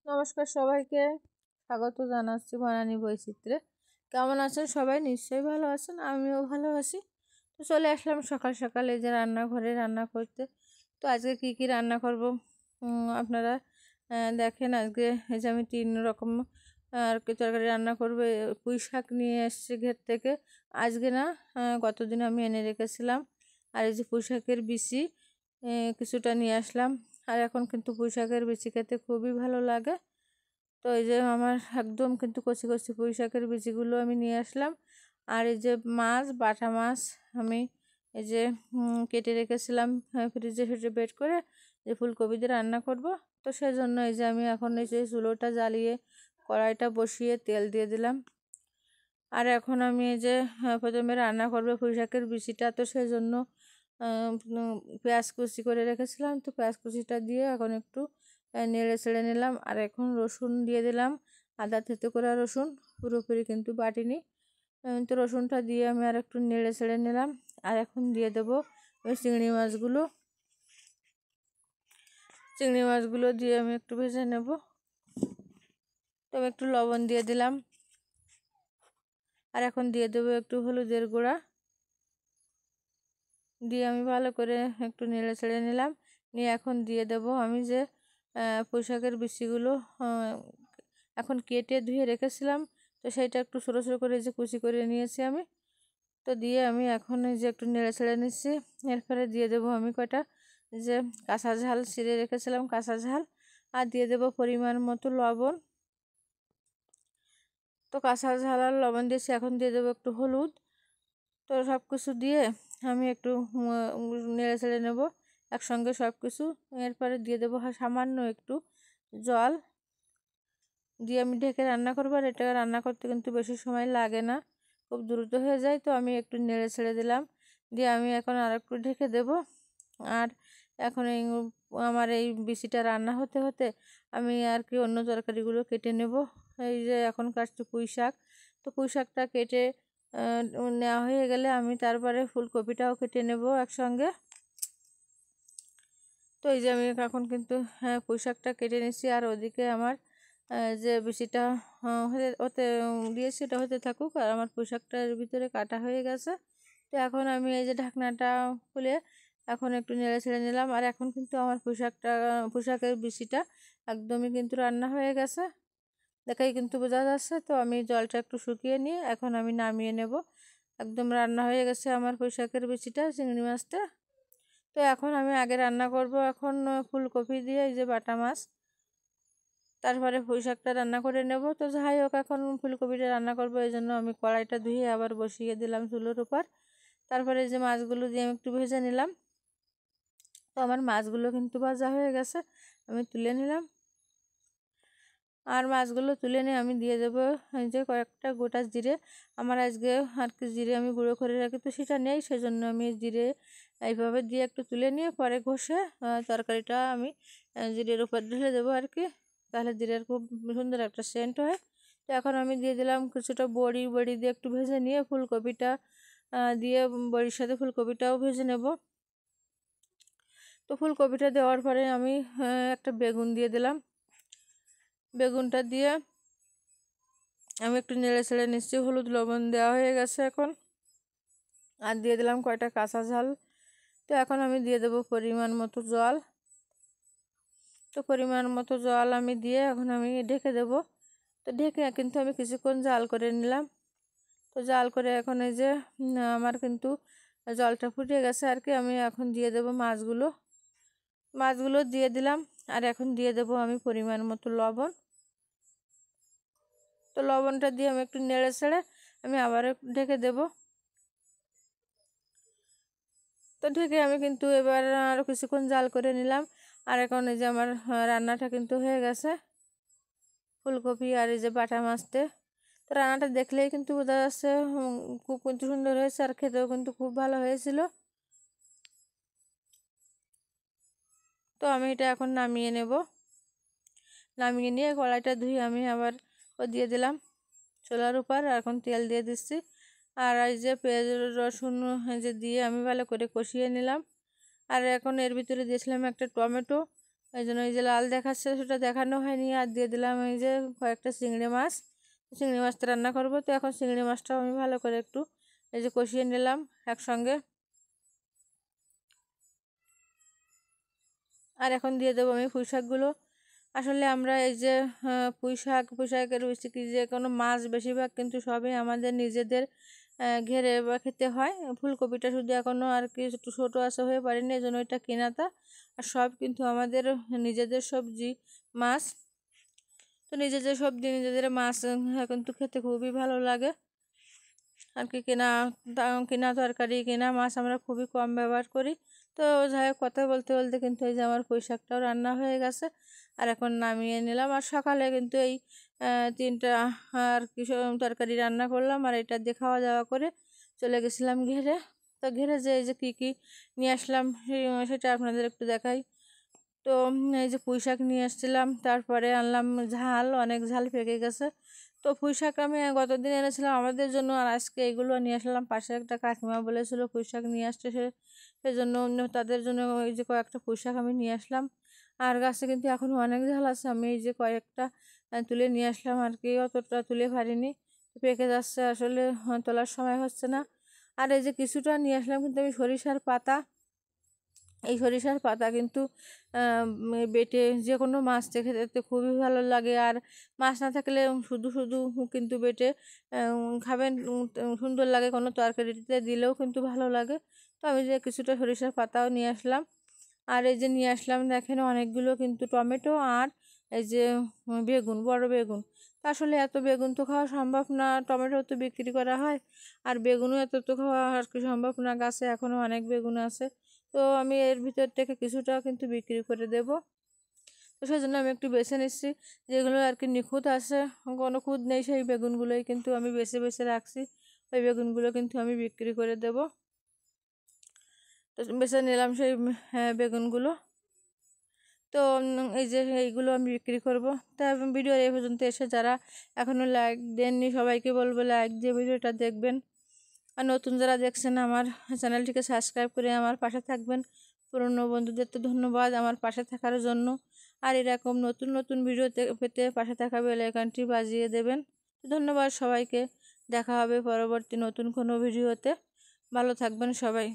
নমস্কার সবাইকে, স্বাগত জানাচ্ছি বনানী বৈচিত্র্যে। কেমন আছেন সবাই? নিশ্চয়ই ভালো আছেন, আমিও ভালো আছি। তো চলে আসলাম সকাল সকাল এই যে রান্নাঘরে রান্না করতে। তো আজকে কি কি রান্না করব আপনারা দেখেন। আজকে এই যে আমি 3 রকম আর কি তরকারি রান্না করবো। পুঁই শাক নিয়ে এসছি ঘের থেকে, আজকে না, গতদিন আমি এনে রেখেছিলাম। আর এই যে পুঁই শাকের বিচি কিছুটা নিয়ে আসলাম। আর এখন কিন্তু পুঁই শাকের বিচি খেতে খুবই ভালো লাগে। তো এই যে আমার একদম কিন্তু কচি কচি পুঁই শাকের বিচিগুলো আমি নিয়ে আসলাম। আর এই যে মাছ, বাটা মাছ আমি এই যে কেটে রেখেছিলাম ফ্রিজে, সেটা বের করে যে ফুলকপি দিয়ে রান্না করব। তো সেজন্য এই যে আমি এখন এই যে চুলোটা জ্বালিয়ে কড়াইটা বসিয়ে তেল দিয়ে দিলাম। আর এখন আমি এই যে প্রথমে রান্না করবো পুঁই শাকের বিচিটা। তো সেজন্য পেঁয়াজ কুচি করে রেখেছিলাম, তো পেঁয়াজ কুচিটা দিয়ে এখন একটু নেড়ে ছেড়ে নিলাম। আর এখন রসুন দিয়ে দিলাম, আদা থেতো করা রসুন, পুরোপুরি কিন্তু বাটিনি। তো রসুনটা দিয়ে আমি আর একটু নেড়ে ছেড়ে নিলাম। আর এখন দিয়ে দেবো ওই চিংড়ি মাছগুলো দিয়ে আমি একটু ভেজে নেব। তো আমি একটু লবণ দিয়ে দিলাম। আর এখন দিয়ে দেবো একটু হলুদের গুঁড়া, দিয়ে আমি ভালো করে একটু নেড়ে ছেড়ে নিলাম। নিয়ে এখন দিয়ে দেব আমি যে পুঁই শাকের বিচিগুলো এখন কেটে ধুয়ে রেখেছিলাম। তো সেইটা একটু ছোটো ছোটো করে যে কুচি করে নিয়েছি আমি। তো দিয়ে আমি এখন এই যে একটু নেড়ে ছেড়ে নিচ্ছি। এরপরে দিয়ে দেবো আমি কয়টা যে কাঁচা ঝাল ছিঁড়ে রেখেছিলাম, কাঁচা ঝাল। আর দিয়ে দেবো পরিমাণ মতো লবণ। তো কাঁচা ঝাল আর লবণ দিয়েছি, এখন দিয়ে দেবো একটু হলুদ। তো সব কিছু দিয়ে আমি একটু নেড়ে ছেড়ে নেবো একসঙ্গে সব কিছু। এরপরে দিয়ে দেবো সামান্য একটু জল, দিয়ে আমি ঢেকে রান্না করবো। আর এটা রান্না করতে কিন্তু বেশি সময় লাগে না, খুব দ্রুত হয়ে যায়। তো আমি একটু নেড়ে ছেড়ে দিলাম, দিয়ে আমি এখন আর একটু ঢেকে দেবো। আর এখন এই আমার এই বিচিটা রান্না হতে হতে আমি আর কি অন্য তরকারিগুলো কেটে নেব। এই যে এখন কাটছি পুঁই শাক। তো পুঁই শাকটা কেটে নেওয়া হয়ে গেলে আমি তারপরে ফুলকপিটাও কেটে নেব একসঙ্গে। তো এই যে আমি এখন কিন্তু পুঁই শাকটা কেটে নিচ্ছি। আর ওদিকে আমার যে বিচিটা হতে দিয়েছি ওটা হতে থাকুক। আর আমার পুঁই শাকটার ভিতরে কাটা হয়ে গেছে। তো এখন আমি এই যে ঢাকনাটা খুলে এখন একটু নেড়ে ছেড়ে নিলাম। আর এখন কিন্তু আমার পুঁই শাকের বিচিটা একদমই কিন্তু রান্না হয়ে গেছে, দেখাই কিন্তু বোঝা যাচ্ছে। তো আমি জলটা একটু শুকিয়ে নিয়ে এখন আমি নামিয়ে নেব। একদম রান্না হয়ে গেছে আমার পুঁই শাকের বিচিটা, চিংড়ি মাছটা। তো এখন আমি আগে রান্না করব এখন ফুলকপি দিয়ে এই যে বাটা মাছ, তারপরে পুঁই শাকটা রান্না করে নেব। তো যাই হোক, এখন ফুলকপিটা রান্না করব, এই জন্য আমি কড়াইটা ধুয়ে আবার বসিয়ে দিলাম চুলোর উপর। তারপরে যে মাছগুলো দিয়ে আমি একটু ভেজে নিলাম। তো আমার মাছগুলো কিন্তু ভাজা হয়ে গেছে, আমি তুলে নিলাম। আর মাছগুলো তুলে নিয়ে আমি দিয়ে দেবো এই যে কয়েকটা গোটা জিরে। আমার আজকে আর কি জিরে আমি গুঁড়ো করে রাখি, তো সেটা নেই, সেজন্য আমি জিরে এইভাবে দিয়ে একটু তুলে নিয়ে পরে ঘষে তরকারিটা আমি জিরের উপর ঢেলে দেবো আর কি। তাহলে জিরের খুব সুন্দর একটা সেন্ট হয়। তো এখন আমি দিয়ে দিলাম কিছুটা বড়ি দিয়ে একটু ভেজে নিয়ে ফুলকপিটা দিয়ে বড়ির সাথে ফুলকপিটাও ভেজে নেব। তো ফুলকপিটা দেওয়ার পরে আমি একটা বেগুন দিয়ে দিলাম। বেগুনটা দিয়ে আমি একটু নেড়ে ছেড়ে নিচ্ছি। হলুদ লবণ দেওয়া হয়ে গেছে এখন। আর দিয়ে দিলাম কয়টা কাঁচা ঝাল। তো এখন আমি দিয়ে দেবো পরিমাণ মতো জল। তো পরিমাণ মতো জল আমি দিয়ে এখন আমি ঢেকে দেব। তো ঢেকে কিন্তু আমি কিছুক্ষণ জাল করে নিলাম। তো জাল করে এখন এই যে আমার কিন্তু জলটা ফুটে গেছে আর কি। আমি এখন দিয়ে দেব মাছগুলো দিয়ে দিলাম। আর এখন দিয়ে দেব আমি পরিমাণ মতো লবণ। তো লবণটা দিয়ে আমি একটু নেড়ে ছেড়ে আমি আবার ঢেকে দেব। তো ঢেকে আমি কিন্তু এবার আরও কিছুক্ষণ জাল করে নিলাম। আর এখন এই যে আমার রান্নাটা কিন্তু হয়ে গেছে, ফুলকপি আর এই যে বাটা মাছতে। তো রান্নাটা দেখলেই কিন্তু বোঝা যাচ্ছে খুব কিন্তু সুন্দর হয়েছে, আর খেতেও কিন্তু খুব ভালো হয়েছিল। তো আমি এটা এখন নামিয়ে নেব। নামিয়ে নিয়ে কড়াইটা ধুয়ে আমি আবার দিয়ে দিলাম চুলার উপর। এখন তেল দিয়ে দিচ্ছি। আর এই যে পেঁয়াজ রসুন যে দিয়ে আমি ভালো করে কষিয়ে নিলাম। আর এখন এর ভিতরে দিয়েছিলাম একটা টমেটো, ওই জন্য এই যে লাল দেখাচ্ছে সেটা দেখানো হয়নি। আর দিয়ে দিলাম এই যে কয়েকটা চিংড়ি মাছ, চিংড়ি মাছটা রান্না করব। তো এখন চিংড়ি মাছটাও আমি ভালো করে একটু এই যে কষিয়ে নিলাম একসঙ্গে। আর এখন দিয়ে দেবো আমি পুঁই শাকগুলো। আসলে আমরা এই যে পুঁই শাকের কি যে কোনো মাছ বেশিরভাগ কিন্তু সবই আমাদের নিজেদের ঘেরে বা খেতে হয়। ফুলকপিটা শুধু এখনও আর কি একটু ছোটো আছে হয়ে পারেনি, এই জন্য এটা কেনাটা। আর সব কিন্তু আমাদের নিজেদের সবজি মাছ। তো নিজেদের সবজি নিজেদের মাছ কিন্তু খেতে খুবই ভালো লাগে। আর কি কেনা তরকারি কেনা মাছ আমরা খুবই কম ব্যবহার করি। তো যাই হোক, কথা বলতে বলতে কিন্তু এই যে আমার পুঁই শাকটাও রান্না হয়ে গেছে। আর এখন নামিয়ে নিলাম। আর সকালে কিন্তু এই 3টা আর কি তরকারি রান্না করলাম, আর এটা দিয়ে খাওয়া দাওয়া করে চলে গেছিলাম ঘেরে। তো ঘেরে যে এই যে কী কী নিয়ে আসলাম সেটা আপনাদের একটু দেখাই। তো এই যে পুঁই শাক নিয়ে আসছিলাম, তারপরে আনলাম ঝাল, অনেক ঝাল পেকে গেছে। তো পুঁই শাক আমি গতদিন এনেছিলাম আমাদের জন্য, আর আজকে এগুলো নিয়ে আসলাম। পাশে একটা কাকিমা বলেছিল পুঁই শাক নিয়ে আসতে, সেজন্য তাদের জন্য এই যে কয়েকটা পুঁই শাক আমি নিয়ে আসলাম। আর গাছে কিন্তু এখনও অনেক ঝাল আছে, আমি এই যে কয়েকটা তুলে নিয়ে আসলাম আর কি, অতটা তুলে পারিনি, পেকে যাচ্ছে আসলে, তোলার সময় হচ্ছে না। আর এই যে কিছুটা নিয়ে আসলাম কিন্তু আমি সরিষার পাতা। এই সরিষার পাতা কিন্তু বেটে যে কোনো মাছ দেখে খেতে খুবই ভালো লাগে। আর মাছ না থাকলে শুধু শুধু কিন্তু বেটে খাবেন, সুন্দর লাগে, কোনো তরকারিতে দিলেও কিন্তু ভালো লাগে। তো আমি যে কিছুটা সরিষার পাতাও নিয়ে আসলাম। আর এই যে নিয়ে আসলাম দেখেন অনেকগুলো কিন্তু টমেটো, আর এই যে বেগুন, বড় বেগুন। তা আসলে এত বেগুন তো খাওয়া সম্ভব না, টমেটো তো বিক্রি করা হয়, আর বেগুনও এত তো খাওয়া আর কি সম্ভব না, গাছে এখনও অনেক বেগুন আছে। তো আমি এর ভিতর থেকে কিছুটা কিন্তু বিক্রি করে দেব। তো সেই জন্য আমি একটু বেছে নিচ্ছি যেগুলো আর কি নিখুঁত আছে, কোনো খুঁত নেই, সেই বেগুনগুলোই কিন্তু আমি বেছে বেছে রাখছি। ওই বেগুনগুলো কিন্তু আমি বিক্রি করে দেব। তো বেছে নিলাম সেই বেগুনগুলো। তো এই যে এইগুলো আমি বিক্রি করব। তা ভিডিওর এই পর্যন্ত এসে যারা এখনও লাইক দেননি সবাইকে বলবো লাইক দিয়ে ভিডিওটা দেখবেন। আর নতুন যারা দেখছেন আমার চ্যানেলটিকে সাবস্ক্রাইব করে আমার পাশে থাকবেন। পুরনো বন্ধুদের তো ধন্যবাদ আমার পাশে থাকার জন্য। আর এরকম নতুন নতুন ভিডিও পেতে পাশে থাকা বেল আইকনটি বাজিয়ে দেবেন। ধন্যবাদ সবাইকে। দেখা হবে পরবর্তী নতুন কোনো ভিডিওতে। ভালো থাকবেন সবাই।